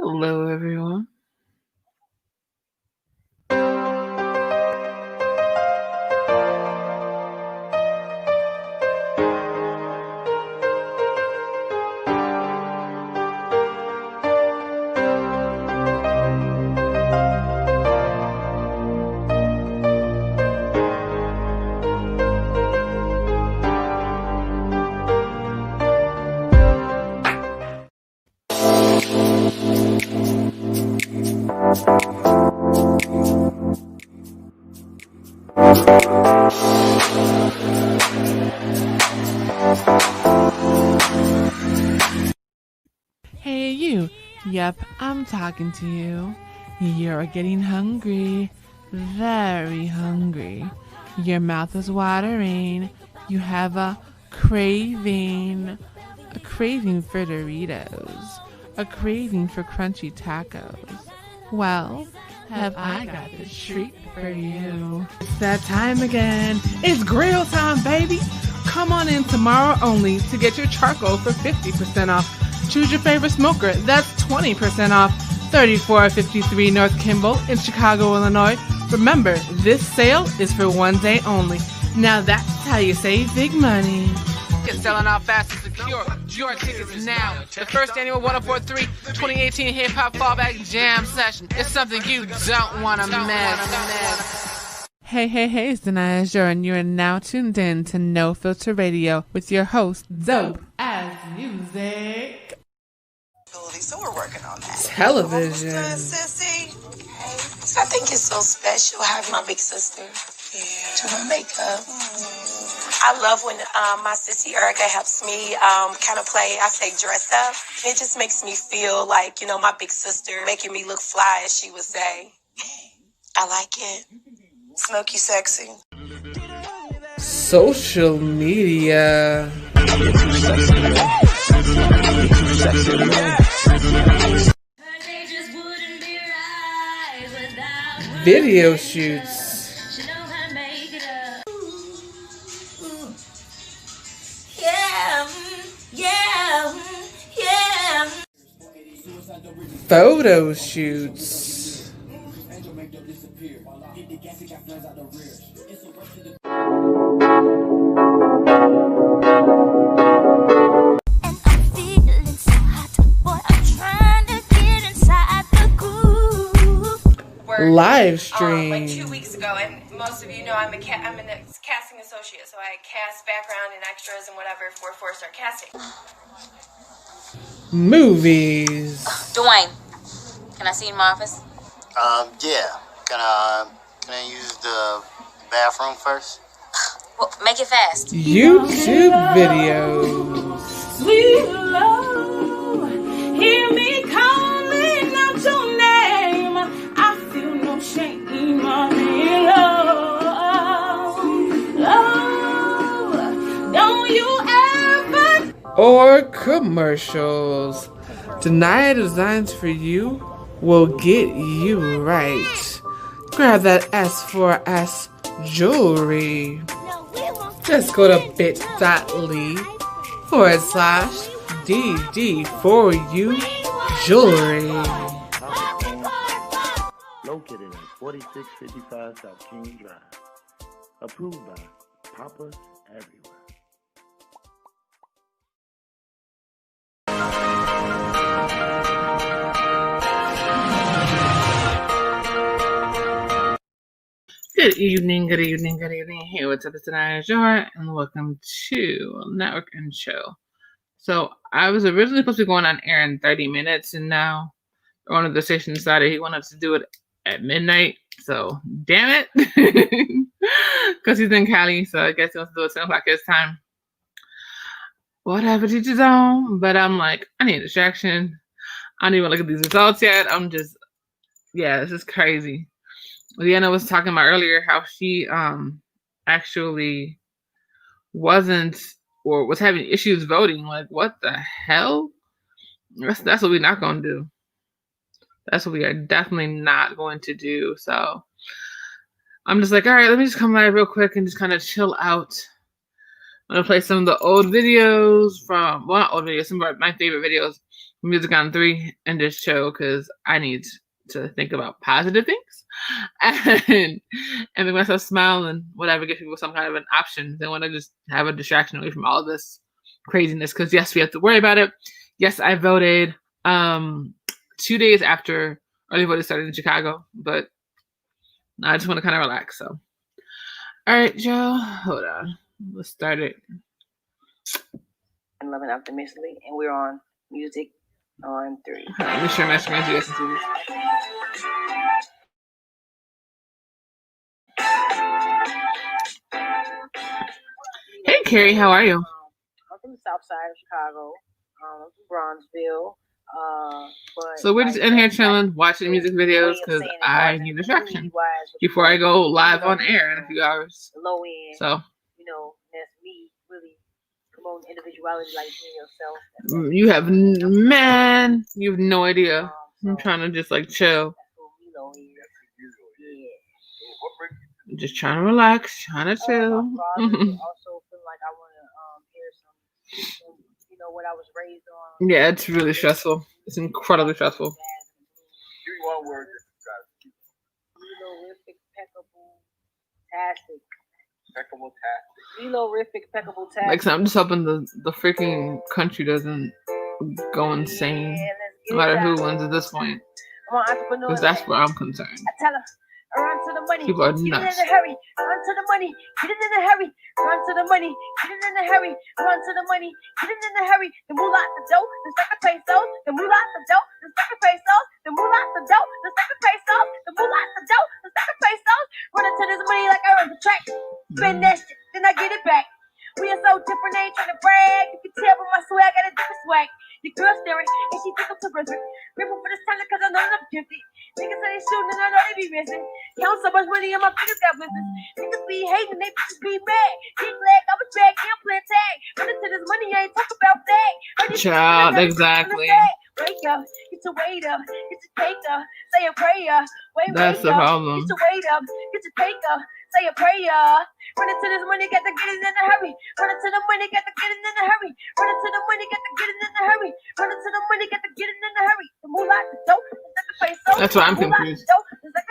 Hello, everyone. Hey, you. Yep, I'm talking to you. You're getting hungry. Very hungry. Your mouth is watering. You have a craving. A craving for Doritos. A craving for crunchy tacos. Well, have I got the treat for you. It's that time again. It's grill time, baby. Come on in tomorrow only to get your charcoal for 50% off. Choose your favorite smoker. That's 20% off. 3453 North Kimball in Chicago, Illinois. Remember, this sale is for one day only. Now that's how you save big money. It's selling out fast and secure. Your tickets now. The first annual 1043 2018 Hip Hop Fallback Jam Session. It's something you don't want to miss. Hey, it's Denia Azure, and you are now tuned in to No Filter Radio with your host, Dope as Music. So we're working on that. Television. Sissy. Hey. So I think it's so special having my big sister do my makeup. I love when my sissy Erica helps me kind of play, I say dress up. It just makes me feel like, my big sister making me look fly, as she would say. I like it. Smoky sexy. Social media. Video shoots. Photo shoots. Live stream. Like 2 weeks ago, and most of you know I'm a casting associate, so I cast background and extras and whatever for 4-Star Casting. Movies. Dwayne, can I see you in my office? Yeah. Can I use the bathroom first? Well, make it fast. YouTube videos. Sweet love, hear me calling out your name. I feel no shame in love, don't you ever. Or commercials. Denia Designs for You will get you right. Grab that S4S jewelry. Just go to bit.ly/DD4U jewelry. Located at 4655 South King Drive. Approved by Papas Everywhere. Good evening. Hey, what's up? It's Denia Azure, and welcome to Network and Show. So, I was originally supposed to be going on air in 30 minutes, and now one of the stations decided he wanted to do it at midnight. So, damn it. Because he's in Cali, so I guess he wants to do it 10 o'clock his time. Whatever, teacher's on. But I'm like, I need a distraction. I don't even look at these results yet. this is crazy. Leanna was talking about earlier how she actually wasn't or was having issues voting. Like, what the hell? That's what we're not going to do. That's what we are definitely not going to do. So I'm just like, all right, let me just come live real quick and just kind of chill out. I'm going to play some of the old videos some of my favorite videos music on 3 and just chill because I need to think about positive things and make myself smile and whatever, give people some kind of an option. They want to just have a distraction away from all of this craziness because yes, we have to worry about it. Yes, I voted 2 days after early voting started in Chicago, but I just want to kind of relax. So, all right, Joe, hold on. Let's start it. And Loving Optimistically, and we're on music on 3. Let me share my screen so you guys can see this. Hey, Carrie, how are you? I'm from the south side of Chicago. I'm from Bronzeville. So we're just in here chilling, watching music videos because I need distraction before I go live on air in a few hours. Low end. So, that's me really promoting individuality like yourself. You have no idea. I'm trying to just like chill. Just trying to relax, trying to chill. Also feel like I want to hear some, what I was raised on. Yeah, it's really stressful. It's incredibly stressful. Give me one word to describe it. Melorific, Like, so I'm just hoping the freaking country doesn't go insane, no matter who wins at this point. Because that's where I'm concerned. Run to the money. People are Get nuts. it in a hurry. Run to the money. Get it in a hurry. Run to the money. Get it in a hurry. Run to the money. Get it in a hurry. The moolah, the dough, the second pesos. The moolah, the dough, the second pesos. The moolah, the dough, the second pesos. The moolah, the dough, the second pesos. Running to this money like I run the track. Spend that shit, then I get it back. We are so different, I ain't trying to brag. You can tell by my swag, I got a different swag. The girl staring, and she think I'm too perfect. Grateful for this talent, cause I know that I'm gifted. Niggas say they shooting, and I know they be missing. Count so much money, and my fingers got business. Niggas be hating, they bitches be mad. Big leg, I was back, I'm playing tag. Running to this money, I ain't talk about that. Child, exactly. Wake up, get your weight up, get your cake up, say a prayer. That's the problem. Get your weight up, get your cake up, say a prayer. Running to this money, got to get it in a hurry. Running to the money, got to get it in a hurry. Running to the money, got to get it in a hurry. Running to the money, got to get it in a hurry. The moolah, the dope, the second peso. That's why I'm confused.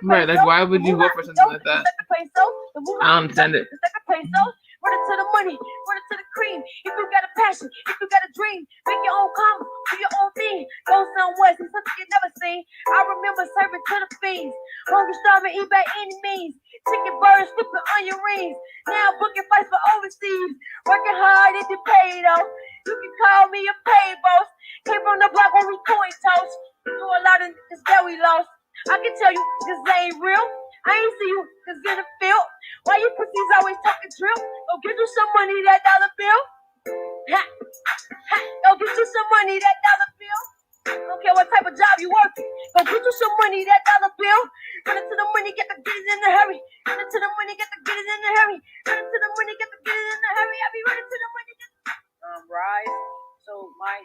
Right, like why would you vote for something like that? I don't understand it. The second peso. Running to the money, running to the cream. If you got a passion, if you got a dream, make your own combo, do your own thing. Go somewhere, see something you never seen. I remember serving to the fiends. Hungry, starving, eat by any means. Chicken birds, flipping onion rings. Now booking fights for overseas. Working hard, it get paid off. You can call me a pay boss. Came from the block where we coin toss. Do a lot of niggas that we lost. I can tell you, cause they ain't real. I ain't see you, cause in the field. Why you pussies always talking drill? Go get you some money, that dollar bill. Ha, ha, go get you some money, that dollar bill. Don't care what type of job you working. Go get you some money, that dollar bill. Running to the money, get to get it in a hurry. Running to the money, get to get it in a hurry. Running to the money, get to get it in a hurry. I be running to the money. Rise. So my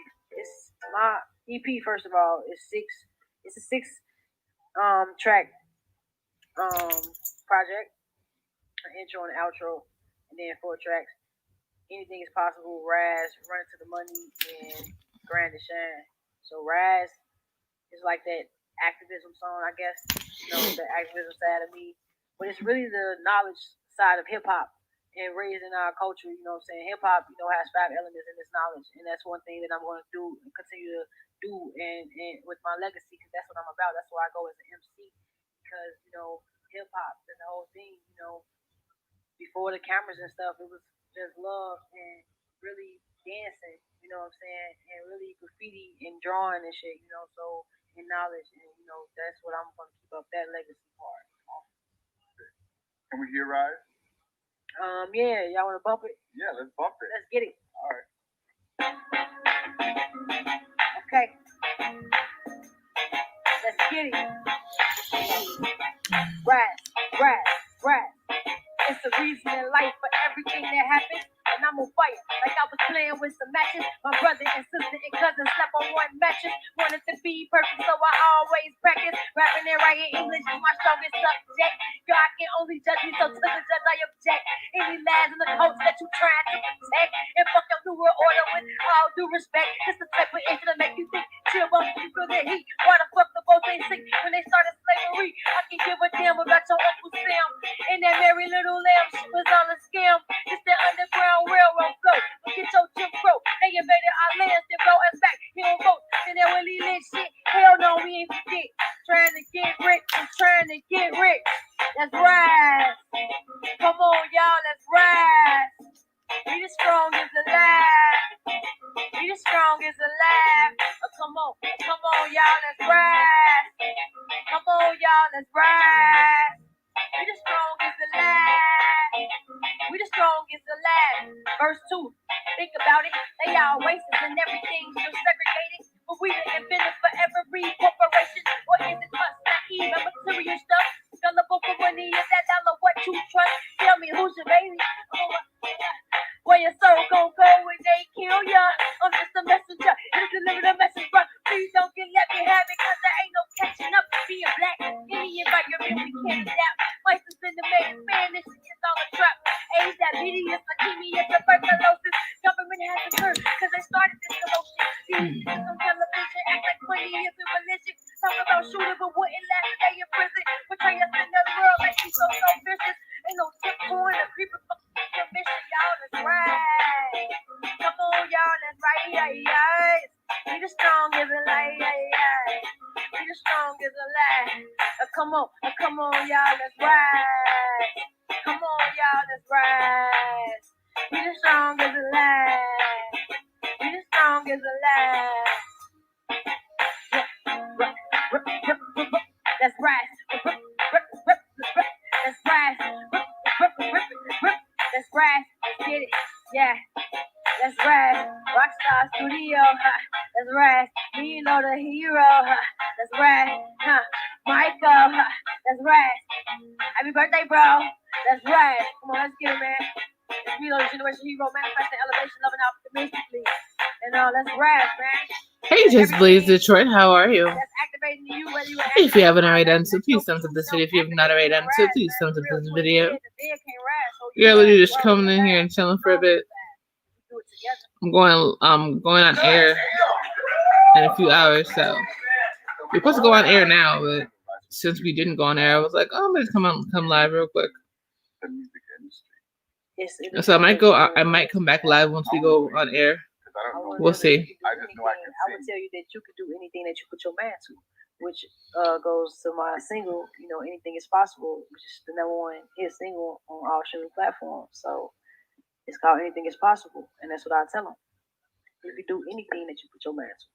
EP, first of all, is it's a six track project, an intro and outro, and then 4 tracks. Anything is possible. Raz, Run to the Money, and Grand to Shine. So Raz is like that activism song, I guess. The activism side of me, but it's really the knowledge side of hip hop and raising our culture. Hip hop, has 5 elements in this knowledge, and that's one thing that I'm going to do and continue to do, and with my legacy, because that's what I'm about. That's why I go as an MC. Because, hip hop and the whole thing, before the cameras and stuff, it was just love and really dancing, and really graffiti and drawing and shit, so, and knowledge, and, that's what I'm going to keep up, that legacy part. Can we hear Rise? Yeah, y'all want to bump it? Yeah, let's bump it. Let's get it. All right. Okay. Let's get it. Rise. It's the reason in life for everything that happens. And I'm on fire, like I was playing with some matches. My brother and sister and cousin slept on one mattress. Wanted to be perfect, so I always practice. Rapping and writing English is my strongest subject. God can only judge me, so to the judge I object. Any lies in the coats that you trying to protect, and fuck your new world order with all due respect. It's the type of issue that make you think, We the strongest alive. We the strongest alive. Come on, y'all, let's ride. Come on, y'all, let's ride. We the strongest alive. We the strongest alive. Verse 2. Think about it. They all racist and everything still segregated. But we the inventors for every corporation. Or is it us, naive and material stuff? Gullible for money, is that dollar what you trust? Tell me who's your baby? Where your soul gon' go when they kill ya? I'm just a messenger, just deliver the message, but please don't get let me have it, cause there ain't no catching up. Being black, any environment we can't adapt. License in the make Spanish, it's all a trap. AIDS, diabetes, leukemia, tuberculosis. Government has a curve, cause they started this commotion. These on television, act like money is a religion. Talk about shooting, but wouldn't last a day in prison. Portray us in the world like we so vicious. Ain't no tiptoeing or creeping for permission, y'all, let's ride. Come on, y'all, let's ride. We the strongest alive. We the strongest alive. Come on, y'all, let's ride. Come on, y'all, let's ride. We the strongest alive. We the strongest alive. Let's rise. Let's rise. Let's rise. Let's get it. Yeah. Let's rise. Rockstar Studio. Let's rise. You know the hero. Let's rise. Michael. Let's rise. Happy birthday, bro. Let's rise. Come on, let's get it, man. Let's be the generation hero, manifesting elevation, loving optimistically. And let's rise, man. Hey, Just Blaze Detroit, how are you? That's activating you, whether you If you haven't already done so, please thumbs up this video. If you have not already done so, please thumbs up this video. You're literally just coming in here and chilling for a bit. I'm going on air in a few hours, so we're supposed to go on air now, but since we didn't go on air, I was like, oh, I'm gonna just come live real quick. So I might come back live once we go on air. We'll see. I would tell you that you could do anything that you put your mind to, which goes to my single, Anything is Possible, which is the #1 hit single on all streaming platforms. So it's called Anything is Possible, and that's what I tell them. You can do anything that you put your mind to.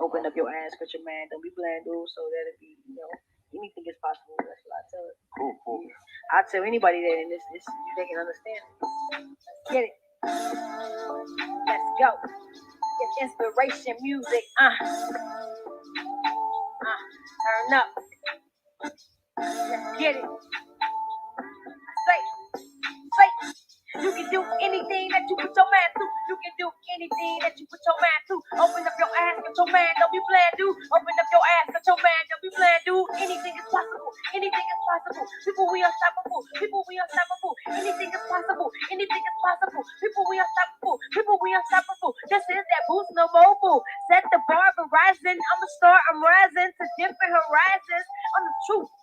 Open up your eyes, put your mind, don't be blind, dude, so that it be, anything is possible. That's what I tell it. Cool. I tell anybody that, and this they can understand it. Let's get it. Let's go. It's inspiration music. Turn up. Let's get it. Say. You can do anything that you put your mind to. You can do anything that you put your mind to. Open up your eyes, get your mind, don't be blind, dude. Open up your eyes, get your mind, don't be blind, dude. Anything is possible. Anything is possible. People, we unstoppable. People, we unstoppable. Anything is possible. Anything is possible. People, we unstoppable. People, we unstoppable. This is that Boost No Mobile. Set the bar rising. I'm a star. I'm rising to different horizons. I'm the truth.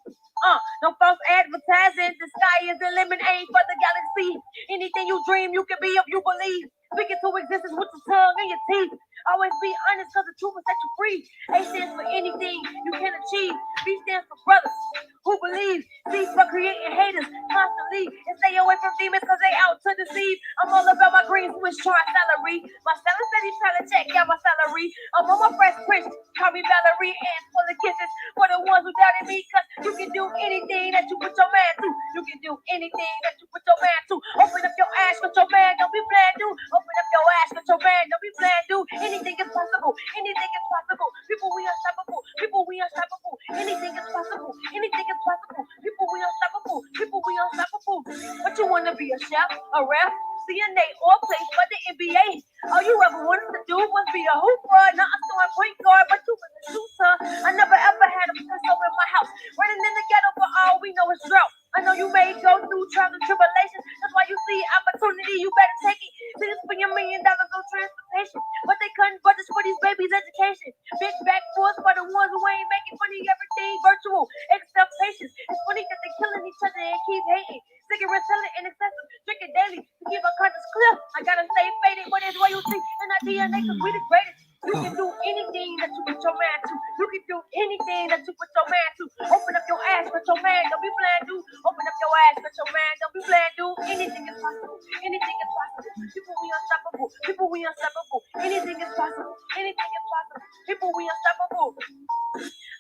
No false advertising. The sky is the limit, ain't for the galaxy. Anything you dream, you can be if you believe. Speak it to existence with your tongue and your teeth. Always be honest, cause the truth will set you free. A stands for anything you can achieve. B stands for brothers who believe. C for creating haters constantly. And stay away from demons cause they out to deceive. I'm all about my green Swiss chart salary. My seller said he's trying to check out my salary. I'm on my fresh prince. Call me Valerie and full of kisses for the ones who doubted me. Cause you can do anything that you put your mind to. You can do anything that you put your mind to. Open up your ass with your man, don't be blind, dude. Open up your ass with your man, don't be blind, dude. Anything is possible. Anything is possible. People, we unstoppable. People, we unstoppable. Anything is possible. Anything is possible. People, we unstoppable. People, we unstoppable. What you wanna be, a chef, a ref, CNA, or play for the NBA? All you ever wanted to do was be a hooper, not a star point guard, but you was a shooter. I never ever had a pistol in my house. Running in the ghetto, but all we know is drought. I know you may go through trials and tribulations. That's why you see opportunity, you better take it. See, this for your $1 million on transportation. But they couldn't budget for these babies' education. Big back force for the ones who ain't making money, everything virtual. Except patience. It's funny that they killing each other and keep hating. Cigarettes selling in excessive, drinking daily to keep our conscience clear. I gotta stay faded, but it's what you see in our DNA, cause we the greatest. You can do anything that you put your mind to. You can do anything that you put your mind to. Open up your ass with your man, don't be blind, dude. Open up your ass with your man, don't be blind, dude. Anything is possible. Anything is possible. People, we unstoppable. People, we unstoppable. Anything is possible. Anything is possible. People, we unstoppable.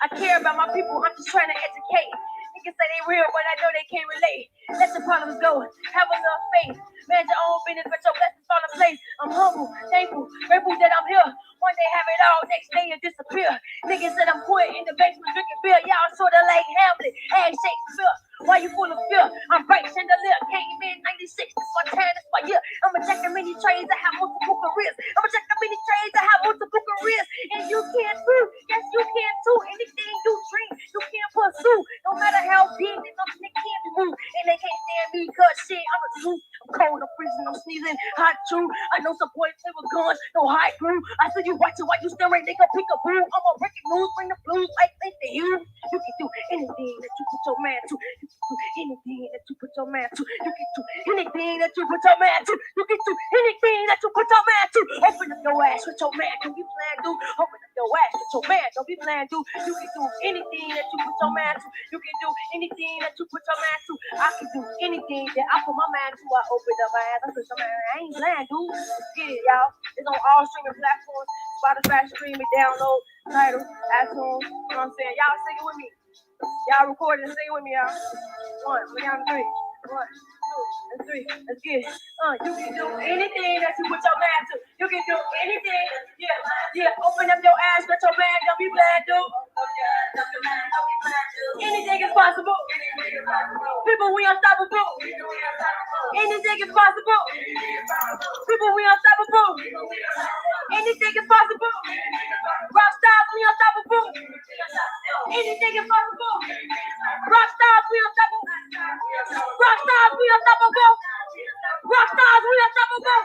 I care about my people. I'm just trying to educate. Niggas say they real, but I know they can't relate. Let the problems go. Have a little faith. Man, your own business, but your blessings fall in place. I'm humble, thankful, grateful that I'm here. One day have it all, next day it disappear. Niggas said I'm poor in the basement drinking beer. Y'all sorta like Hamlet, ass Shakespeare. Why you full of fear? I'm bright chandelier. Came in 96, this my time, this my year. I'ma check how many trades I have multiple careers. I'ma check how many trades I have multiple careers. And you can too. Yes, you can too. Anything you dream, you can pursue. No matter how big, they know they can't be moved. And they can't stand me, cause shit, I'm a truth. I'm cold, I'm freezing, I'm sneezing, hot true. I know some boys play with guns, no high glue. I see you watching while you staring, they gon' pick a boo. I'm a breaking news, bring the blues like they to you. You can do anything that you put your man to. You can do anything that you put your man to. You can do anything that you put your man to. You can do anything that you put your man to. Open up your ass with your man, don't be playing, dude. Open up your ass with your man, don't be playing, dude. You can do anything that you put your man to. You can do anything that you put your man to. I can do anything that I put my man to. I open up my ass, I put your man. I ain't playing, dude. Let's get it, y'all. It's on all streaming platforms. Spotify, stream it, download, title, iTunes. You know what I'm saying? Y'all sing it with me. Y'all record and sing it with me, y'all. 1, we're down to 3. 1, 2, and 3. Let's get it. You can do anything that you put your man to. You can do anything. Yeah. Open up your ass, let your man don't be glad, dude. Anything is possible. People, we unstoppable. Anything is possible. People, we unstoppable. Anything is possible. Rock stars, we unstoppable. Anything is possible. Rock stars, we unstoppable. Rock stars, we unstoppable. Rock stars, we unstoppable.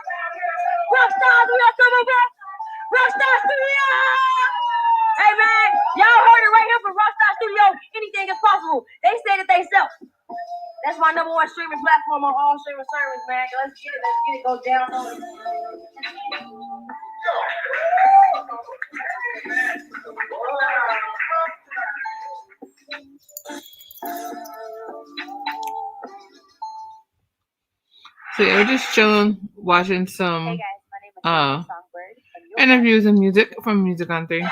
Rock stars, we unstoppable. Rockstar Studio! Hey man, y'all heard it right here from Rockstar Studio. Anything is possible. They said it themselves. That's my #1 streaming platform on all streaming services, man. Let's get it. Go download it. So yeah, we're just chilling, watching some Hey guys, my name is Songbird. interviews and music from Music on 3.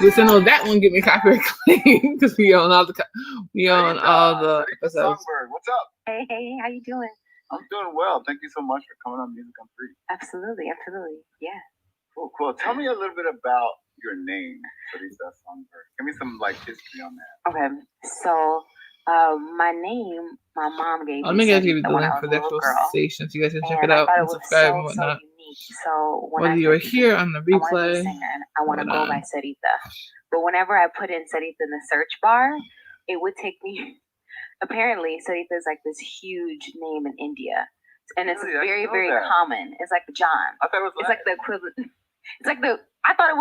Just know that one give me copyright claim because we own all the episodes. Songbird, what's up? Hey, how you doing? I'm doing well. Thank you so much for coming on Music on 3. Absolutely. Yeah. Cool. Tell me a little bit about your name, Sarita Songbird. Give me some history on that. Okay, so my name, my mom gave me. I'm gonna give you the when link I was for a the little actual girl. station so you guys can check And it I out thought and it was subscribe and so whatnot. unique. So when Whether I you were said here on the I want to be a replay, singer, I want to go by Sarita. But whenever I put in Sarita in the search bar, it would take me. Apparently, Sarita is like this huge name in India, and it's Really? very, very common. It's like John. I thought it was It's like the equivalent. It's like the. I thought it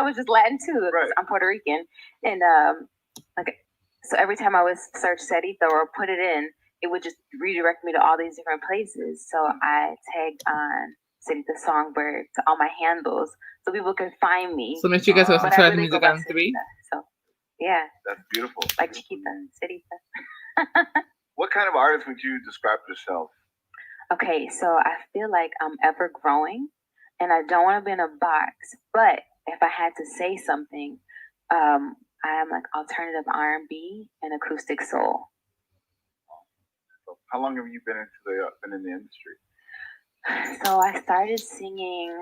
was just Latin too. Right. I'm Puerto Rican, and so every time I would search Sarita or put it in, it would just redirect me to all these different places. So I tagged on Sarita Songbird to all my handles so people can find me. so make sure you guys go But I subscribe to really go Music by on 3. Sarita. So yeah, That's beautiful. like Chiquita, Sarita. What kind of artist would you describe yourself? Okay, so I feel like I'm ever growing, and I don't want to be in a box. But if I had to say something, I am like alternative R&B and acoustic soul. So how long have you been in the industry? So I started singing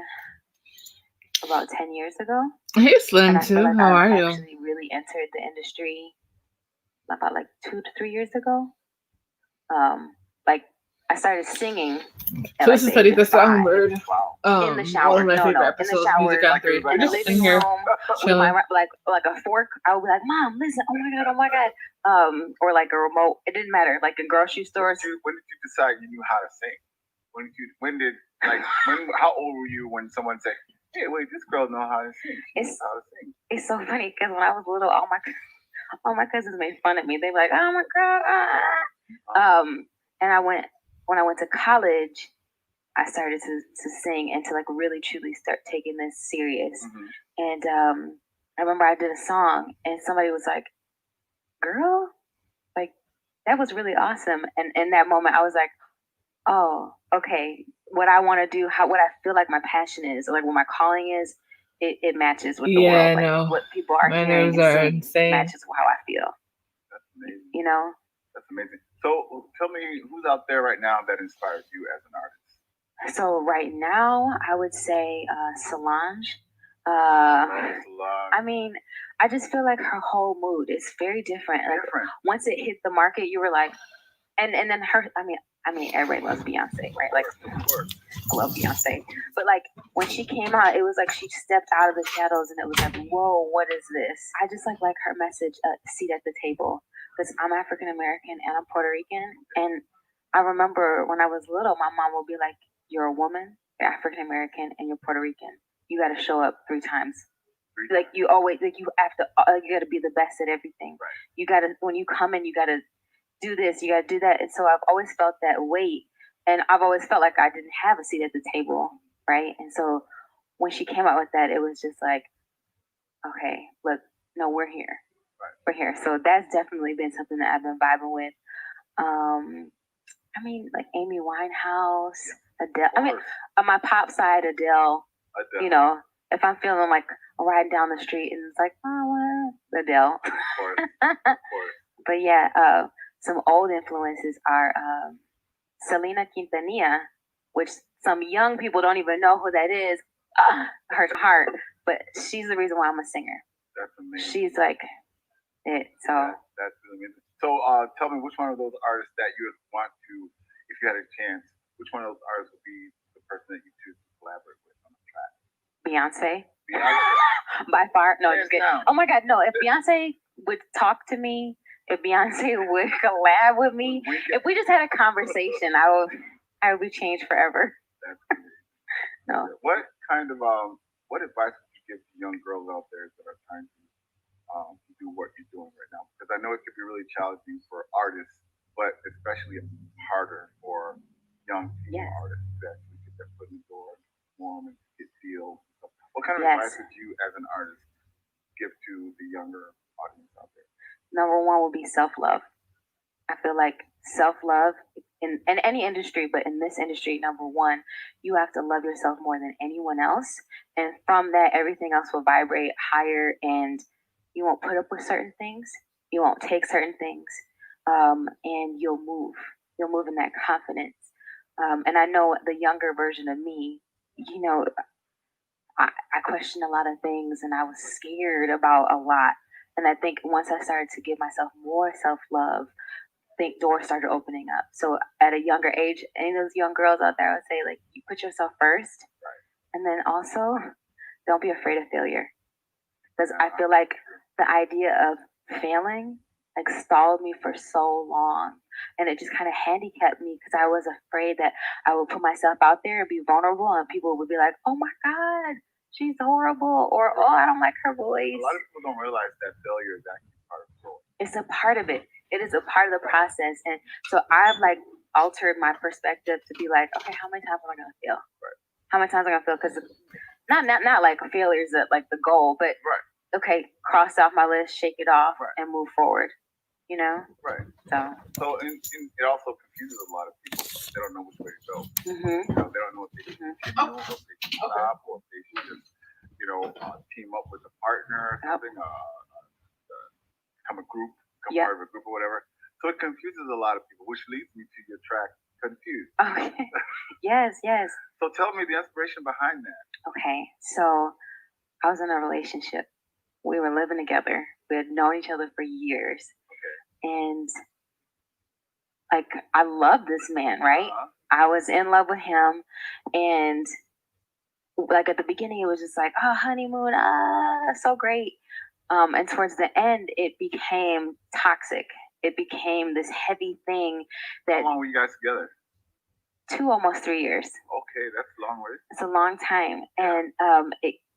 about 10 years ago. Hey Slim And I too, feel like how I are you? actually really entered the industry about like 2 to 3 years ago. Like I started singing. So this is Sarita Songbird. In the One shower. of my favorite In the episodes, shower. Music on 3. In We're the just in living here room with chilling. my like a fork. I would be like, Mom, listen, oh my god. Or like a remote. It didn't matter. Like in grocery stores. When did you decide you knew how to sing? How old were you when someone said, "Hey, wait, this girl knows how to sing"? It's so funny because when I was little, all my cousins made fun of me. They were like, "Oh my god!" And when I went to college, I started to sing and to like really truly start taking this serious. Mm-hmm. And I remember I did a song and somebody was like, "Girl, like that was really awesome. And in that moment, I was like, oh, okay, what I want to do, what I feel like my passion is, or like what my calling is, it matches with the Yeah, I world. Like know. what people are My hearing nerves and are seeing insane. matches how I feel. That's amazing. You know? That's amazing. So tell me who's out there right now that inspires you as an artist? So right now, I would say Solange. Solange. I mean, I just feel like her whole mood is very different. Like once it hit the market, you were like, and then her. I mean, everybody loves Beyonce, right? Like, I love Beyonce, but like when she came out, it was like she stepped out of the shadows, and it was like, whoa, what is this? I just like her message, seat at the table, because I'm African American and I'm Puerto Rican, and I remember when I was little, my mom would be like, "You're a woman, you're African American, and you're Puerto Rican. You got to show up 3 times." Like you always, like you have to, you got to be the best at everything. Right. You got to, when you come in, you got to do this, you got to do that. And so I've always felt that weight, and I've always felt like I didn't have a seat at the table, right? And so when she came out with that, it was just like, okay, look, no, we're here, we're here. So that's definitely been something that I've been vibing with. I mean, like Amy Winehouse, Adele. I mean, on my pop side, Adele. You know, if I'm feeling like riding down the street and it's like, oh, well, Adele. Of course. But yeah, some old influences are Selena Quintanilla, which some young people don't even know who that is. Her heart, but she's the reason why I'm a singer. That's amazing. She's like it. So that's amazing. So tell me, which one of those artists that you would want to, if you had a chance, which one of those artists would be the person that you choose to collaborate with on the track? Beyonce. By far. No, just kidding. Oh my God, no. If Beyonce would talk to me, if Beyonce would collab with me, if we just had a conversation, I would be changed forever. No. What kind of what advice would you give to young girls out there that are trying to do what you're doing right now? Because I know it could be really challenging for artists, but especially harder for young female artists to actually get their foot in the door, perform, and get deals. What kind of advice would you, as an artist, give to the younger audience out there? Number one would be self-love. I feel like self-love in any industry, but in this industry, number one, you have to love yourself more than anyone else. And from that, everything else will vibrate higher, and you won't put up with certain things. You won't take certain things, and you'll move. You'll move in that confidence. And I know the younger version of me, you know, I questioned a lot of things, and I was scared about a lot. And I think once I started to give myself more self-love, I think doors started opening up. So at a younger age, any of those young girls out there, I would say, like, you put yourself first. And then also, don't be afraid of failure. Because I feel like the idea of failing, like, stalled me for so long. And it just kind of handicapped me because I was afraid that I would put myself out there and be vulnerable, and people would be like, oh my God, she's horrible, or oh, I don't like her voice. A lot of people don't realize that failure is actually part of the story. It's a part of it. It is a part of the process. And so I've like altered my perspective to be like, okay, how many times am I gonna fail? How many times am I gonna fail? Because not like failure is like the goal, but okay, cross off my list, shake it off, and move forward. You know? Right. So and it also confuses a lot of people. They don't know which way to go. Mm-hmm. You know, they don't know if they should continue, or if they should stop, or if they should just, team up with a partner or something, become a group, part of a group or whatever. So it confuses a lot of people, which leads me to your track, Confused. Okay. Yes. So tell me the inspiration behind that. Okay. So I was in a relationship. We were living together. We had known each other for years. And like, I love this man, right? I was in love with him. And like at the beginning, it was just like, oh, honeymoon, so great. And towards the end, it became toxic. It became this heavy thing that. How long were you guys together? Almost 3 years. Okay, that's a long way. It's a long time. And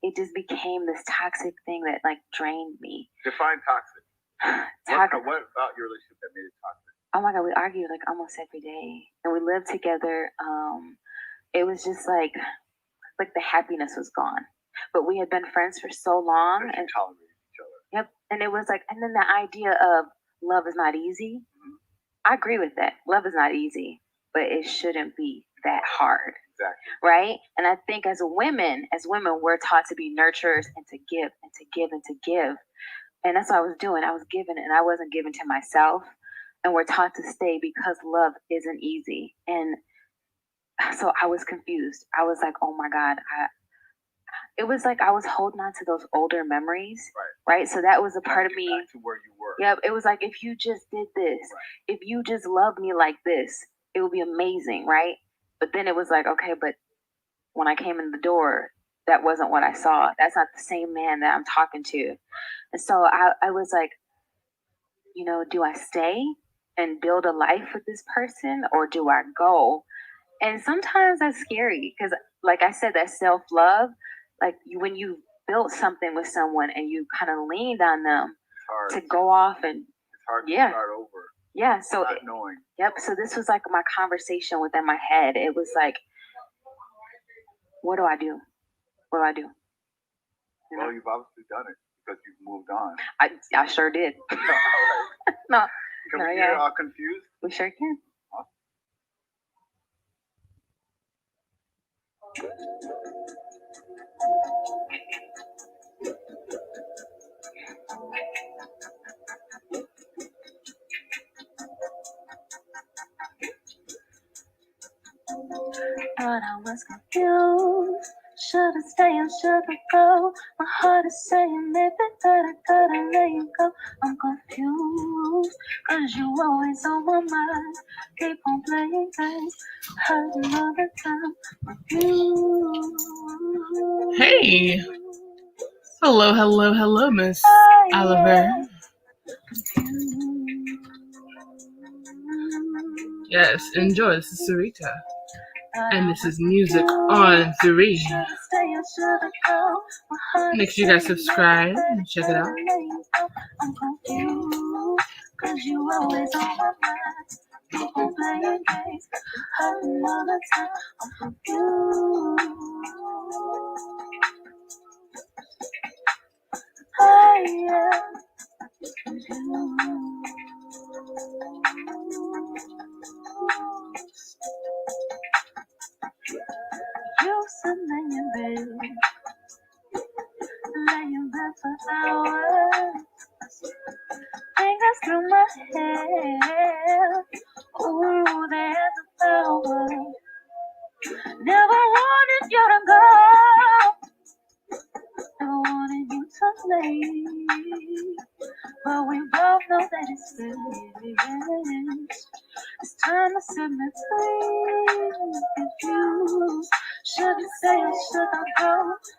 it just became this toxic thing that like drained me. Define toxic. What about your relationship that made it toxic? Oh my God, we argued like almost every day, and we lived together. It was just like the happiness was gone. But we had been friends for so long, and tolerated each other. Yep, and it was like, and then the idea of love is not easy. I agree with that. Love is not easy, but it shouldn't be that hard. Exactly. Right? And I think as women, we're taught to be nurturers and to give and to give and to give. And that's what I was doing. I was giving and I wasn't giving to myself. And we're taught to stay because love isn't easy. And so I was confused. I was like, oh my God. It was like I was holding on to those older memories. Right? So that was a part of me. Back to where you were. Yep. It was like, if you just did this, if you just loved me like this, it would be amazing. Right? But then it was like, okay, but when I came in the door, that wasn't what I saw. That's not the same man that I'm talking to. And so I was like, do I stay and build a life with this person or do I go? And sometimes that's scary because, like I said, that self-love, like when you built something with someone and you kind of leaned on them to go off and it's hard to start over. Yeah, so not knowing. Yep. So this was like my conversation within my head. It was like, what do I do? What do I do? Well, you've obviously done it because you've moved on. I sure did. All right. No. Confused? We sure can. But I was confused. Should I stay or should I go? My heart is saying maybe that I gotta let you go. I'm confused, cause you always on my mind. Keep on playing games, hurting all the time. Hey! Hello, Miss Oliver. Yes, enjoy. This is Sarita. And this is Music on 3. Make sure you guys subscribe and check it out. I'm confused, cause you always on my mind. Keep on playing games, hurting all the time. I'm confused. Hey, yeah. You said laying bed for hours, fingers through my hair. Ooh, they had the power. Never wanted you to go, never wanted you to leave, but we both know that it's finished. It's time to set me free. Confused. Should I stay or should I go?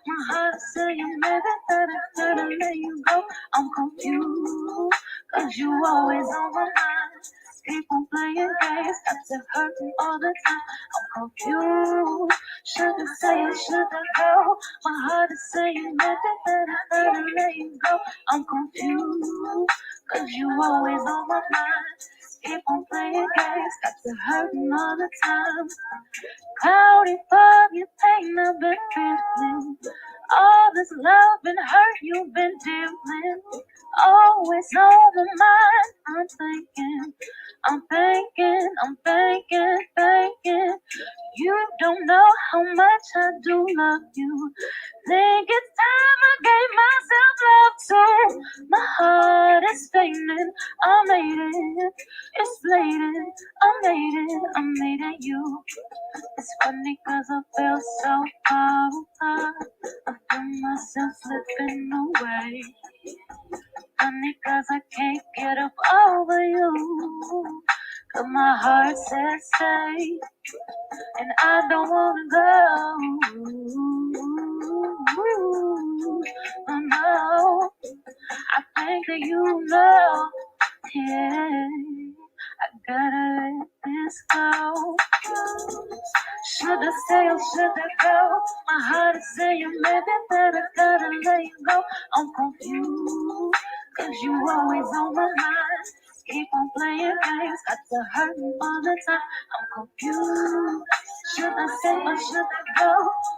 My heart is saying maybe that I gotta let you go. I'm confused, cause you always on my mind. Keep on playing games, got to hurt me all the time. I'm confused. Should I stay or should I go? My heart is saying maybe that I gotta let you go. I'm confused, cause you always on my mind. Keep on playing games, got to hurting all the time. Cloudy fog, you paint I've been feeling. All this love and hurt you've been dealing. Always on my mind, I'm thinking. You don't know how much I do love you. Think it's time I gave myself love too. My heart is fading, I made it. It's blatant, I made it you. It's funny cause I feel so far apart. I feel myself slipping away. Funny cause I can't get up over you. Cause my heart says stay, and I don't wanna go. Oh no, I think that you know, yeah, I gotta let this go. Should I stay or should I go? My heart is saying maybe that I gotta let you go. I'm confused, cause you always on my mind. Keep on playing games, got to hurt me all the time. I'm confused. Should I stay or should I go?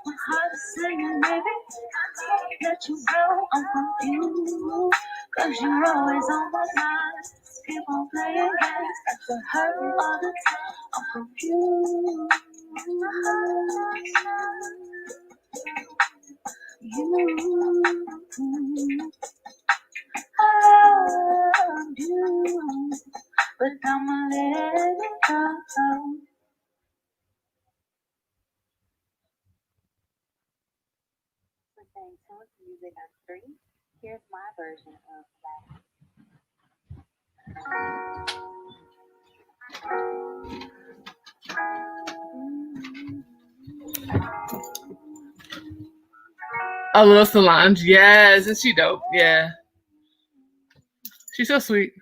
My heart is saying maybe I can't let you go. I'm confused, cause you're always on my mind. keep on playing games. Got you hurt all the time. I'm confused. I love you, but I'ma let it go. We're saying Tunes Music on 3. Here's my version of that. I love Solange. Yes, and she dope. Yeah. She's so sweet.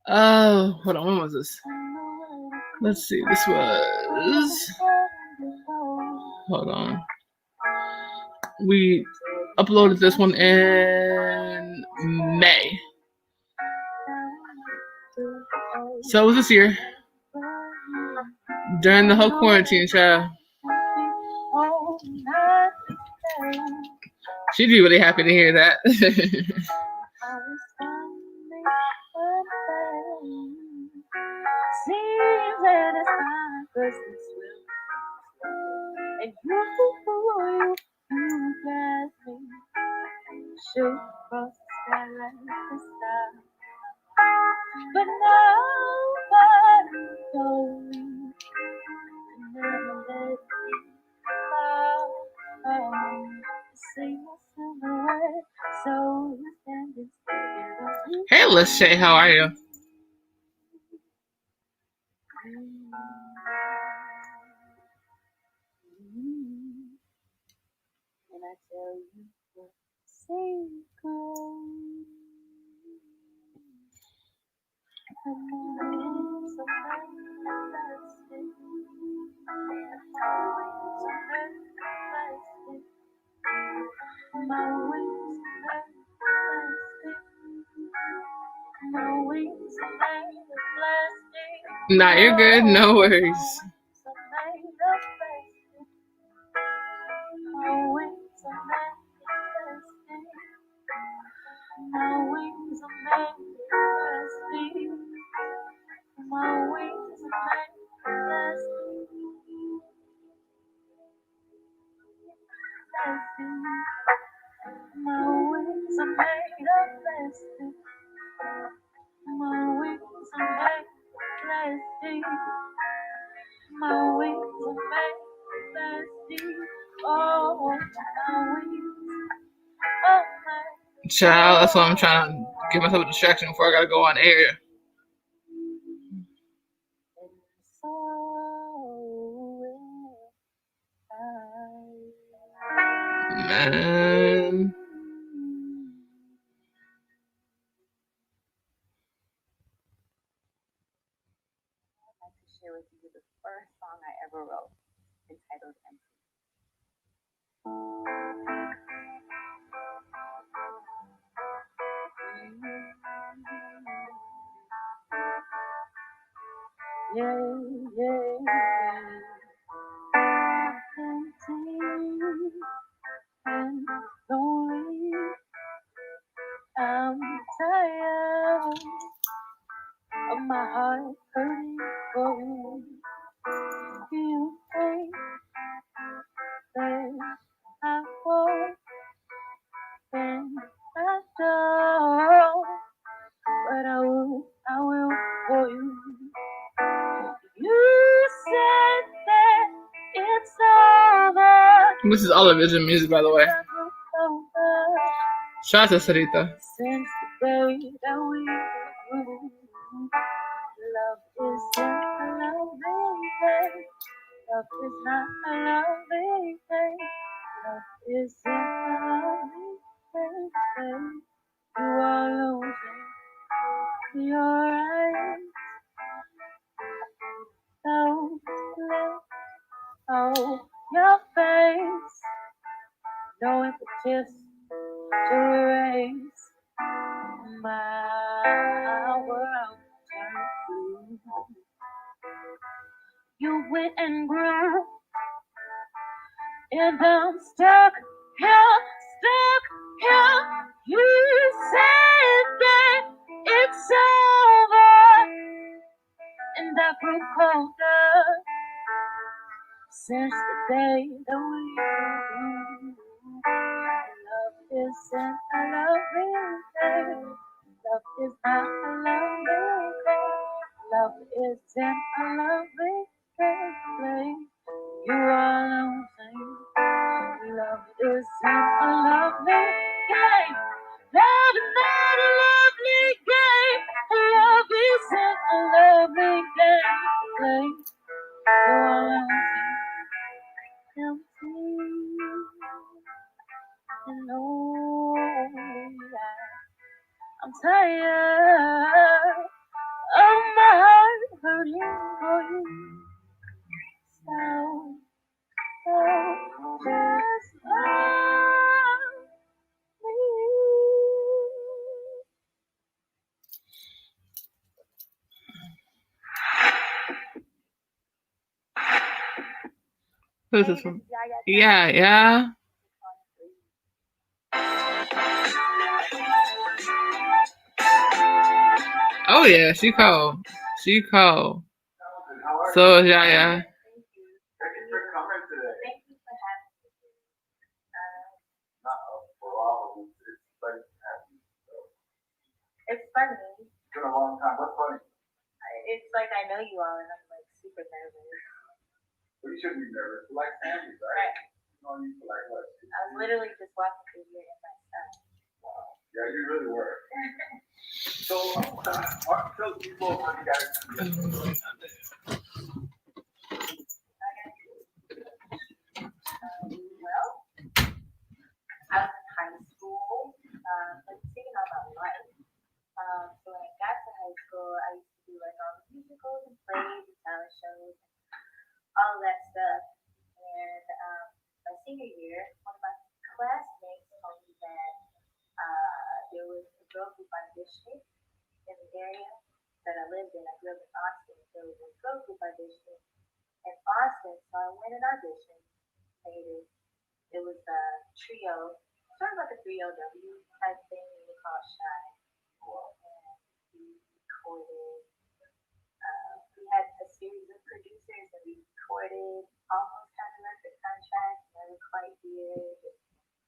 Oh, hold on. When was this? Let's see. This was... Hold on. We uploaded this one in May. So it was this year. During the whole quarantine, child. She'd be really happy to hear that. And you got me. Shoot across the sky like the star. But nobody told me to never let me fall. See my silhouette, so you standing still. Hey, Lachey, how are you? And I tell you the secret. Nah, you're good. No worries. Child, that's why I'm trying to give myself a distraction before I gotta go on air. Man. I'd like to share with you the first song I ever wrote, entitled Empty. Empty and lonely. I'm tired of my heart hurting for you. You think that I won't, and I don't, but I will for you. You said that it's over. This is all of Vision music, by the way. Shout out to Sarita. Since the day that we grew, love isn't a loving thing. Love is not a loving thing. Love isn't a loving thing. You are losing your eyes. Don't let your face. No impetus to erase my world turned blue. You went and grew, and I'm stuck here. You said that it's it's over and I grew colder since the day that we met. Love isn't a loving thing. Love is not a loving thing. Love isn't a loving thing. You are losing. Love isn't a loving game. Love is not a lovely game. Love isn't a loving game. You are losing. Empty. And lonely. I'm tired of my heart hurting for you. So, just love me. Who's this from? Yeah, yeah. Oh yeah, she cold. She cold. So is Yaya. Thank you for coming today. Thank you for having me. Not for all of us. It's funny to have you. So, It's funny. it's been a long time. What's funny? It's like I know you all and I'm like super nervous. We shouldn't be nervous. We're like families, right? You know you for like what? I was literally just walking through here in my stuff. Wow. Yeah, you really were. So, tell people what you guys do. Well, I was in high school, like singing all my life. So when I got to high school, I used to do like all the musicals and plays and talent shows, all of that stuff. And my senior year, one of my classmates told me that there was a girl group audition in the area that I lived in. I grew up in Austin. There was a girl group audition in Austin, so I went and auditioned. It was a trio, sort of like a 3LW type thing. We would call it Shy. And we recorded. We had a series of producers, and we recorded almost kind of record contracts. Never quite did.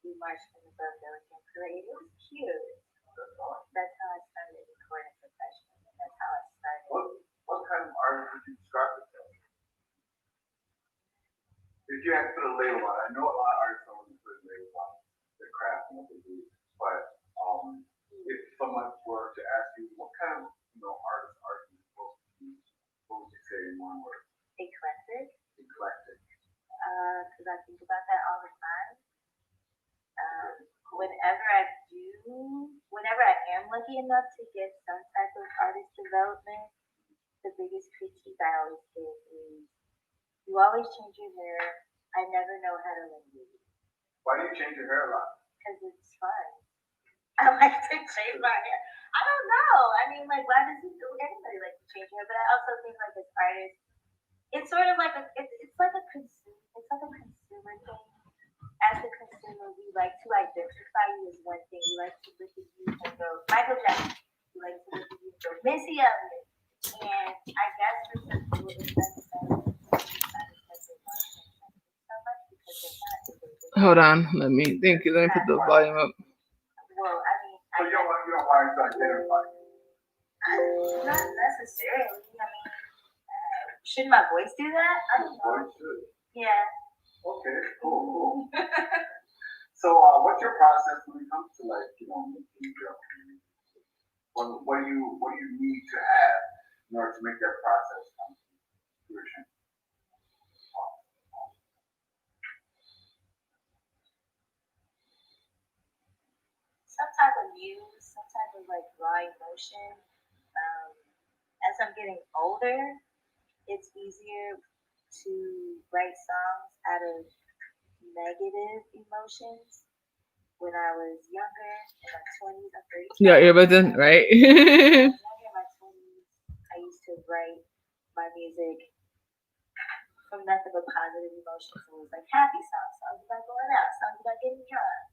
We marched in the Philadelphia Parade. It was cute. That's how I started recording professionally. That's how I started. What kind of art would you describe yourself? If you had to put a label on it, I know a lot of artists don't really put labels on their craft and what they do, but if someone were to ask you what kind of artist are you supposed to be, what would you say in one word? Eclectic. Eclectic. Because I think about that all the time. Whenever I am lucky enough to get some type of artist development, the biggest critique I always get is you always change your hair. I never know how to lend you. Why do you change your hair a lot? Because it's fun. I like to change my hair. I don't know. I mean, like, why does anybody like to change hair? But I also think like as artists, it's sort of like it's like a consumer thing. As a consumer, we like to identify you as one thing. We like to look at you and go, Michael Jackson. We like to look at you and go, Missy Elliott. And I guess for some people, it's necessary so much because they're not. Hold on. Let me put the volume up. Well, I mean, So you don't want to identify. Not necessarily. I mean, shouldn't my voice do that? I don't know. Voice should. Yeah. Okay, cool. So, what's your process when it comes to making your what do you need to have in order to make that process come to fruition? Some type of muse, some type of like raw emotion. As I'm getting older, it's easier to write songs out of negative emotions. When I was younger, in my 20s, I'm 32. Yeah, earbuds in, right? In my 20s, I used to write my music from nothing but positive emotions. So it was like happy songs about going out, songs about getting drunk.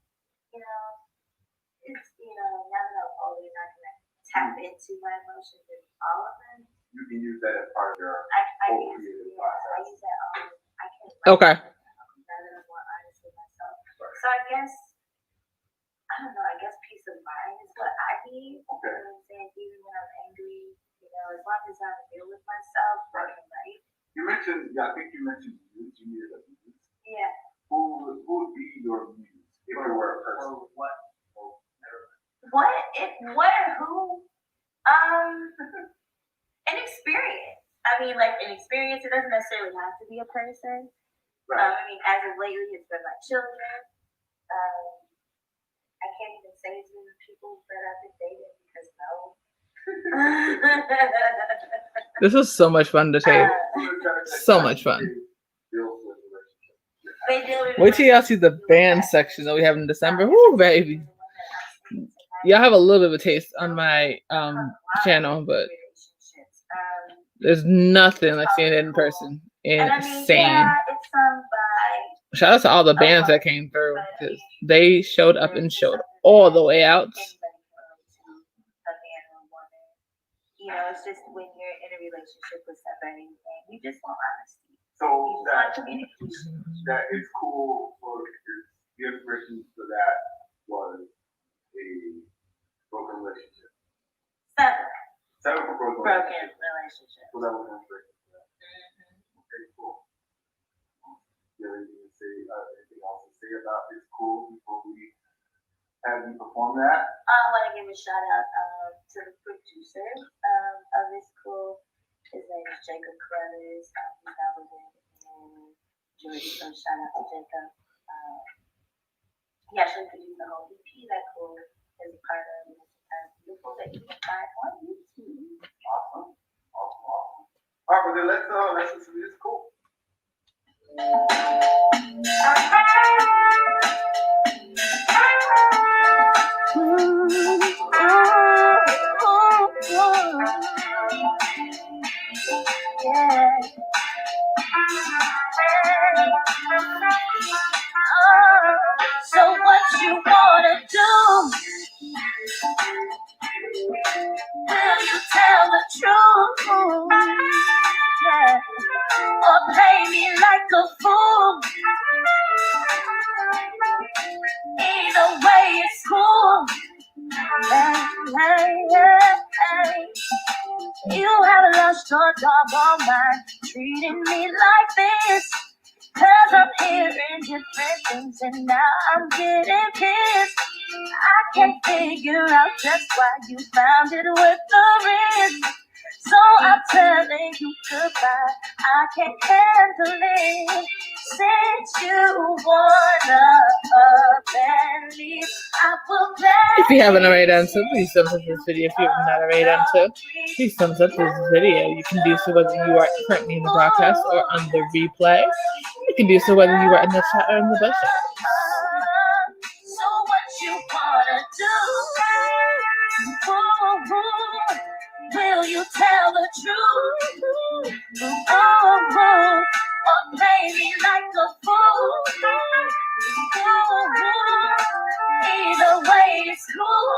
It's now that I'm older, not gonna tap into my emotions in all of them. You can use that as part of your I whole use, creative yeah, I process. use that all. I can Okay. rather than more honest with myself. So I guess I don't know. I guess peace of mind is what I need. Okay. You know what I'm saying? Even when I'm angry, you know, as long as I'm real with myself, I can write. You mentioned, I think you mentioned muse. You needed a muse. Yeah. Who would be your muse if you were a person? Or what? What? What or who? An experience. I mean, like an experience. It doesn't necessarily have to be a person. Right. I mean, as of lately, it's been my children. I can't even say it's been people that I've been dating because no. This was so much fun to tape. So much fun. Wait till y'all see the band section that we have in December. Woo, baby. Y'all have a little bit of a taste on my channel, but there's nothing like seeing it in person. Insane. Shout out to all the bands that came through because they showed up and showed all the way out. You know, it's just when you're in a relationship with somebody and you just want honesty. So You just want communication. that is cool. For the inspiration for that was a broken relationship. Seven broken relationship. So that was inspiration for that. Okay, cool. Do you have anything to say? Anything else to say about It's Cool before we have you perform that? I want to give a shout out to the producer of It's Cool. His name is Jacob Carruthers. He's out with it in Georgia, so shout out to Jacob. He actually produced the whole EP that Cool is a part of. It's beautiful that you can find on YouTube. Awesome. All right, well then let's listen to It's Cool. So what you wanna do? Will you tell the truth? Yeah. Or play me like a fool? Either way, it's cool. Hey. You have lost your doggone mind, treating me like this. 'Cause I'm hearing different things and now I'm getting pissed. I can't figure out just why you found it worth the risk. So I'm telling you goodbye, I can't handle it. Since you wanna up and leave, I will If you haven't already done so, please thumbs up this video. If you have not already done so, please thumbs up this video. You can do so whether you are currently in the broadcast or on the replay. You can do so whether you are in the chat or in the bus chat. So what you wanna do? Will you tell the truth? Or play me like a fool? Either way, it's cool.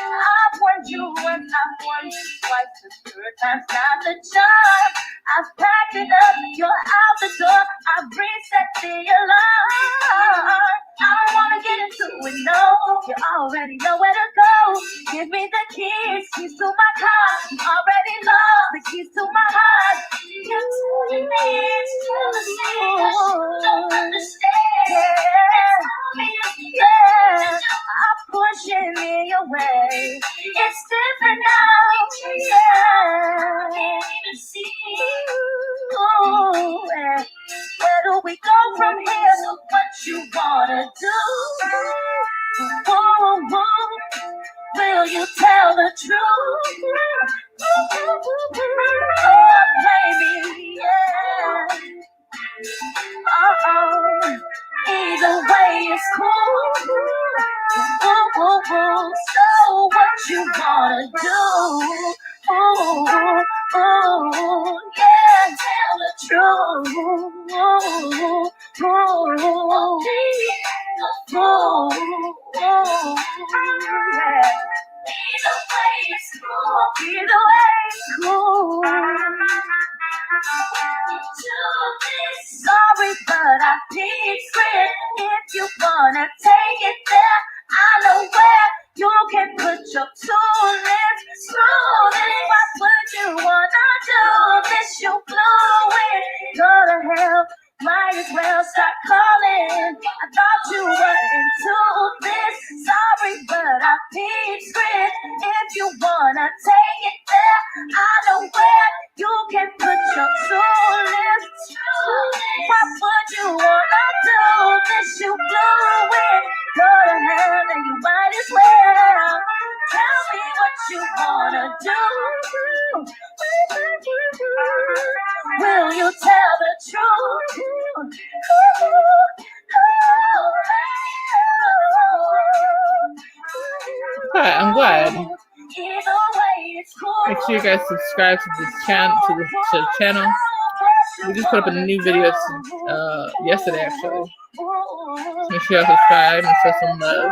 I've won you and I've won you twice. The third time's not the charm. I've packed it up, you're out the door. I've reset the alarm. I don't wanna get into it, no. You already know where to go. Give me the keys to my car. You already love the keys to my heart. You're telling me it's jealousy. Don't understand. Yeah. I'm pushing me away. It's different now. Yeah. Where do we go from here? So what you wanna do? Will you tell the truth? Oh, baby, yeah. secret. If you wanna take it there, I know where you can put your 2 lips through it. What would you wanna do? This you blew it. Go to hell, might as well start calling. I thought you were into this. Sorry, but I peeped script. If you wanna take it there, I know where you can put your 2 lips. What would you wanna do? This you blew it. Go to hell, and you might as well. Tell me what you wanna do. Will you tell the truth? Alright, I'm glad. Either way, it's cool. Make sure you guys subscribe to this channel, to the channel. We just put up a new video yesterday, actually. Make sure y'all subscribe and show some love.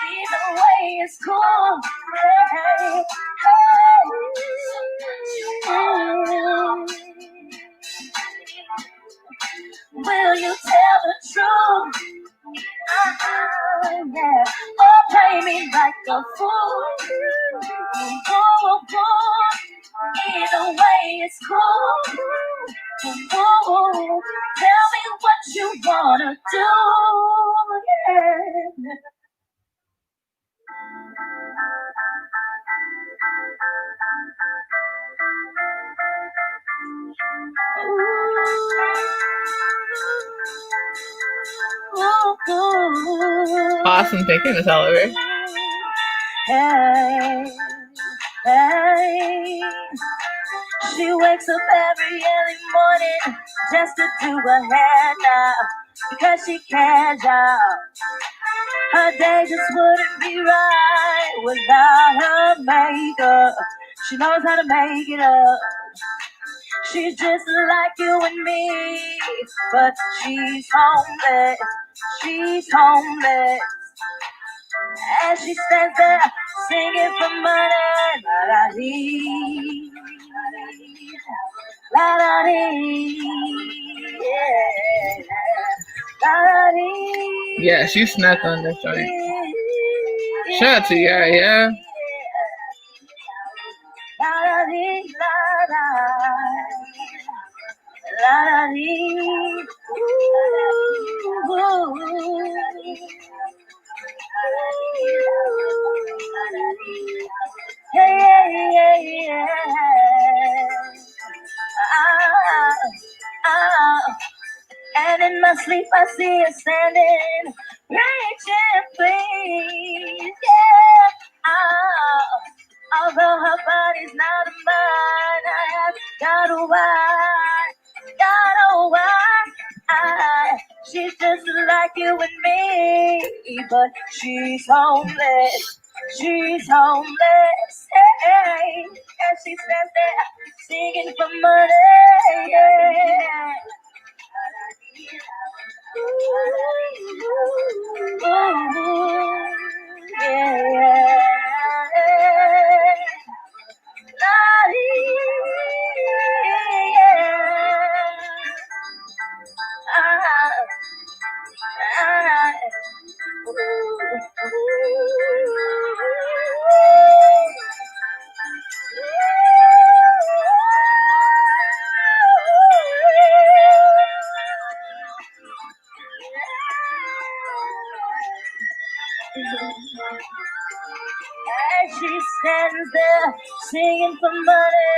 Either way, it's cool. Will you tell the truth? Yeah. Or play me like a fool. Either way, it's cool. Tell me what you wanna do. Yeah. Awesome thinking, Miss Oliver. Hey, hey. She wakes up every early morning just to do her hair now because she cares out. Her day just wouldn't be right without her makeup. She knows how to make it up. She's just like you and me, but she's homeless. She's homeless. As she stands there singing for money, la-da-dee, la-da-dee, yeah, la-da-dee. Yeah, she snapped on this joint. Shout out to y'all, yeah. La-da-dee, la-da, la-da-dee, ooh. Yeah, yeah, yeah. And in my sleep I see her standing, reaching, please. Yeah. Although her body's not mine, I have got a why. She's just like you and me, but she's homeless. She's homeless. Hey, and she stands there singing for money. Yeah. Ooh, yeah. As she stands there singing for money.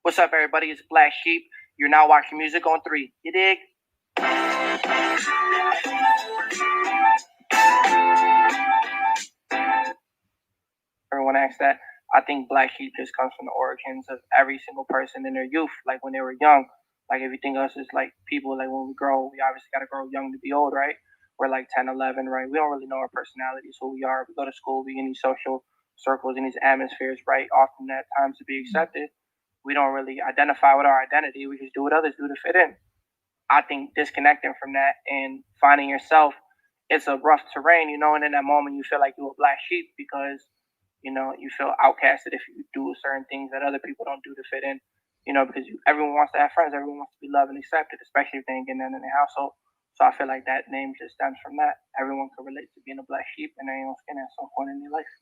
What's up, everybody? It's Black Sheep. You're now watching Music on 3. You dig? Everyone asks that. I think Black Sheep just comes from the origins of every single person in their youth, like when they were young. Like everything else is like people, like when we grow, we obviously got to grow young to be old, right? We're like 10, 11, right? We don't really know our personalities, who we are. We go to school, we in these social circles, in these atmospheres, right? Often at times to be accepted. We don't really identify with our identity. We just do what others do to fit in. I think disconnecting from that and finding yourself, it's a rough terrain, you know, and in that moment you feel like you're a black sheep because, you know, you feel outcasted if you do certain things that other people don't do to fit in, you know, because everyone wants to have friends, everyone wants to be loved and accepted, especially if they ain't getting that in their household. So I feel like that name just stems from that. Everyone can relate to being a black sheep and everyone's skin at some point in their life.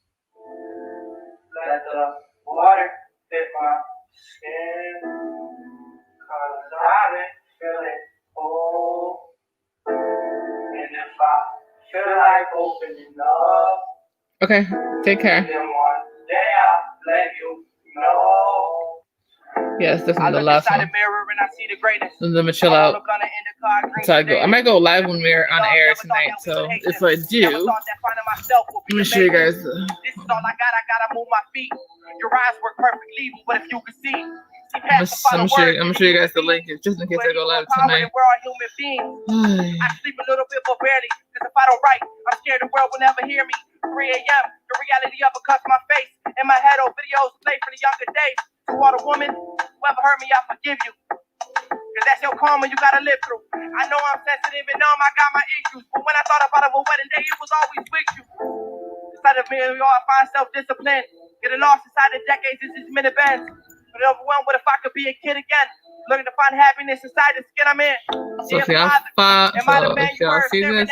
Let the water fit my skin, 'cause I've been feeling old. And if I feel like opening up, Okay, take care. then one day I'll let you know. Yes, this is I the look last inside one. the mirror and I see the greatness. Let me chill out. So I might go live when we're on air tonight. So if I do, let me show you guys. This is all I gotta move my feet. Your eyes work perfectly, but if you could see. I'm gonna show you guys the link just in case I go live tonight. We're all human beings. I sleep a little bit, but barely. Because if I don't write, I'm scared the world will never hear me. 3 a.m. The reality uppercuts my face. In my head, old videos play for the younger days. To all the women, whoever hurt me, I forgive you. Cause that's your karma you gotta live through. I know I'm sensitive and numb, I got my issues. But when I thought about a wedding day, it was always with you. Inside of me, we all find self-discipline. Getting lost inside the decades is just minute bands. But overwhelmed with if I could be a kid again. Looking to find happiness inside the skin I'm in. So if y'all see this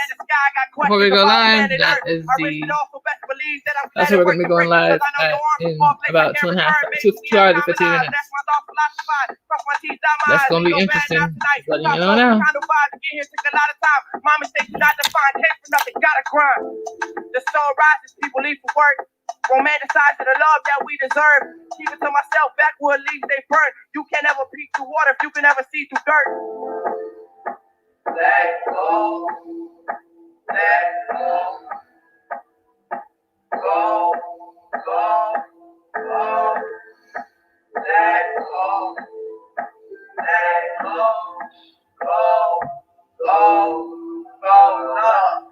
before we go live, that is that's what we're gonna be going live in about 2 hours and 15 minutes. That's gonna be interesting. Just letting you know now. Mama said you not defined, came for nothing, gotta grind. The soul rises, people leave for work. Romanticize the love that we deserve. Keep it to myself, backward leaves they burn. You can't ever peek through water if you can ever see through dirt. Let go. Let go. Go. Go. Go. Let go. Let go. Go. Go. Go.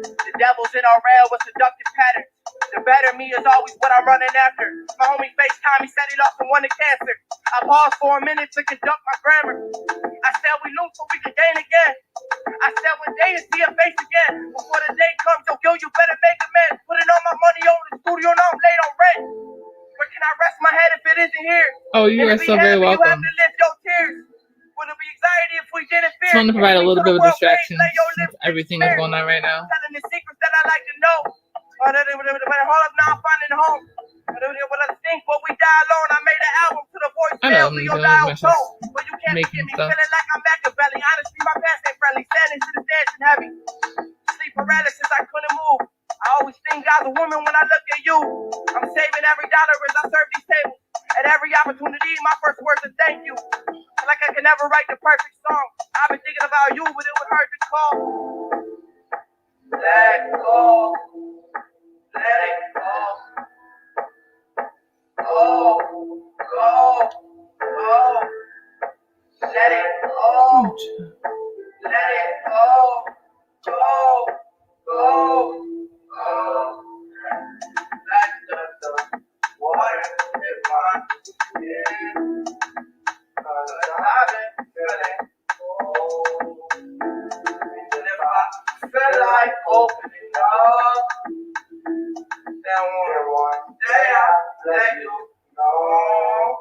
The devil's in our rail with seductive patterns. The better me is always what I'm running after. My homie FaceTime, he said he lost someone to cancer. I paused for a minute to conduct my grammar. I said we lose so we can gain again. I said one day to see a face again. Before the day comes, yo, Gil, you better make amends. Putting all my money on the studio, now I'm late on rent. Where can I rest my head if it isn't here? Oh, you are so very welcome. You have to lift your tears. Would it be anxiety if we didn't fear? Just want to provide a little bit of distraction since everything is going on right now. Telling the secrets that I like to know. But hold up, now I'm finding a home. What I think, but we die alone. I made an album to the voice. I know I'm doing this, but you can't making me stuff. feeling like I'm Machiavelli. Honestly, my past ain't friendly. Standing to the dancing heavy. Sleep paralysis, I couldn't move. I always think God's a woman when I look at you. I'm saving every dollar as I serve these tables. At every opportunity, my first words are thank you. Like I can never write the perfect song. I've been thinking about you, but it would hurt to call. Let go. Let it go. Go. Go. Go. Let it go. Let it go. Go. Go. Go. Let the water hit my skin. 'Cause I've been feeling cold. And if I feel like opening up, then one day I'll let you know.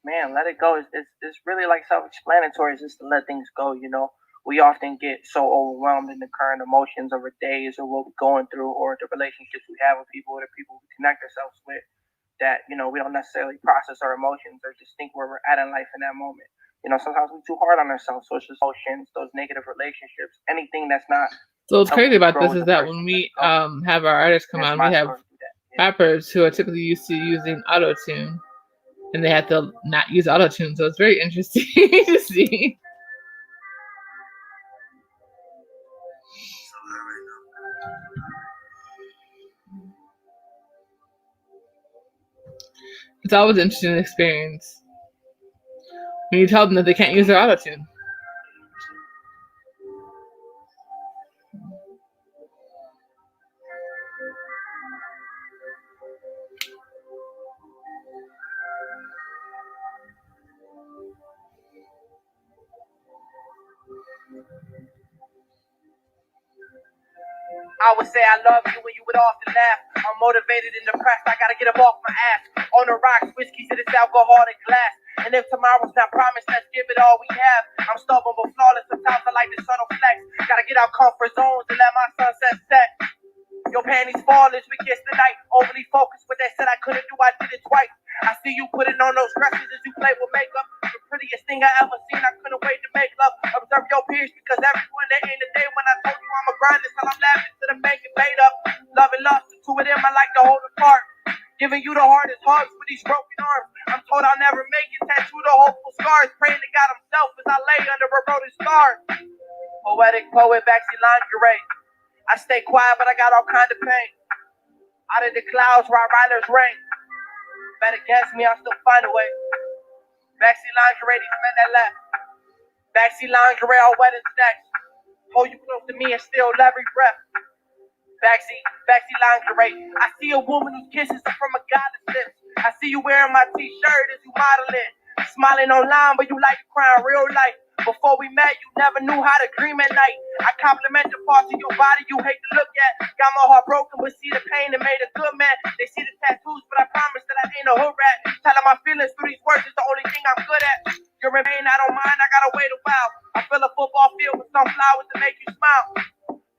Man, let it go. It's really like self-explanatory. It's just to let things go, you know. We often get so overwhelmed in the current emotions of our days or what we're going through or the relationships we have with people or the people we connect ourselves with. that, you know, we don't necessarily process our emotions or just think where we're at in life in that moment. You know, sometimes we're too hard on ourselves. So it's just emotions, those negative relationships, anything that's not. So what's crazy about grow this as is a that person, when we let's go. have our artists come That's on, my we have story through that. Yeah. rappers who are typically used to using auto-tune, and they have to not use auto-tune. So it's very interesting to see. It's always an interesting experience when you tell them that they can't use their auto-tune. I would say I love you when you would often laugh. I'm motivated and depressed, I gotta get up off my ass. On the rocks, whiskey to this alcoholic glass. And if tomorrow's not promised, let's give it all we have. I'm stubborn but flawless, sometimes I like the subtle flex. Gotta get out comfort zones and let my sunset set. Your panties fall as we kiss tonight. Overly focused, but they said I couldn't do, I did it twice. I see you putting on those dresses as you play with makeup. The prettiest thing I ever seen, I couldn't wait to make love. Observe your peers because everyone there ain't a day when I told you I'm a grind until I'm laughing to the make it made up. Love and lust, the two of them I like to hold apart. Giving you the hardest hugs with these broken arms. I'm told I'll never make it, tattoo the hopeful scars. Praying to God himself as I lay under a broken stars. Poetic poet, backseat lingerie. I stay quiet, but I got all kind of pain. Out of the clouds, Rottweilers rain. Better guess me, I'll still find a way. Backseat lingerie, these men that left. Backseat lingerie, all wet and snacks. Hold you close to me and still every breath. Backseat lingerie. I see a woman whose kisses are from a godless lips. I see you wearing my t-shirt as you modeling. Smiling online, but you like to cry in real life. Before we met, you never knew how to dream at night. I compliment the parts of your body you hate to look at. Got my heart broken, but see the pain that made a good man. They see the tattoos, but I promise that I ain't a hood rat. Telling my feelings through these words is the only thing I'm good at. You're in pain, I don't mind, I gotta wait a while. I fill a football field with some flowers to make you smile.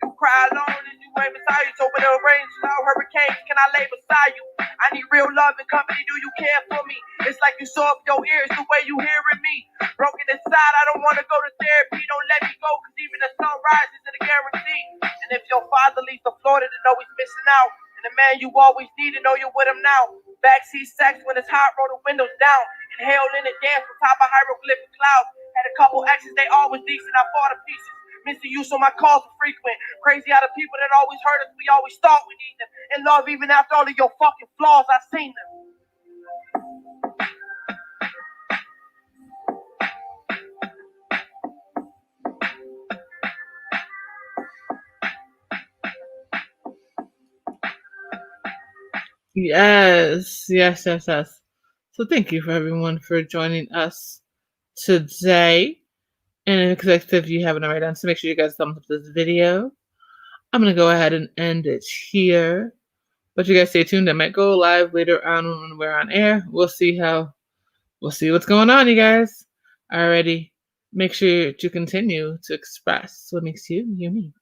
You cry alone as you wait beside you. So when it rains, cloud hurricanes, can I lay beside you? I need real love and company. Do you care for me? It's like you saw up your ears the way you hearing me. Broken inside, I don't want to go to therapy. Don't let me go, cause even the sun rises in a guarantee. And if your father leaves the Florida to know he's missing out, and the man you always need to know you're with him now. Backseat sex when it's hot, roll the windows down. Inhale in and dance on top of hieroglyphic clouds. Had a couple exes, they always decent, I fall to pieces. Missing you, so my calls were frequent. Crazy how the people that always hurt us, we always thought we need them. In love, even after all of your fucking flaws, I seen them. Yes. So thank you for everyone for joining us today. And because if you haven't already done so, make sure you guys thumbs up this video. I'm going to go ahead and end it here. But you guys stay tuned. I might go live later on when we're on air. We'll see what's going on, you guys. Alrighty. Make sure to continue to express what makes you unique.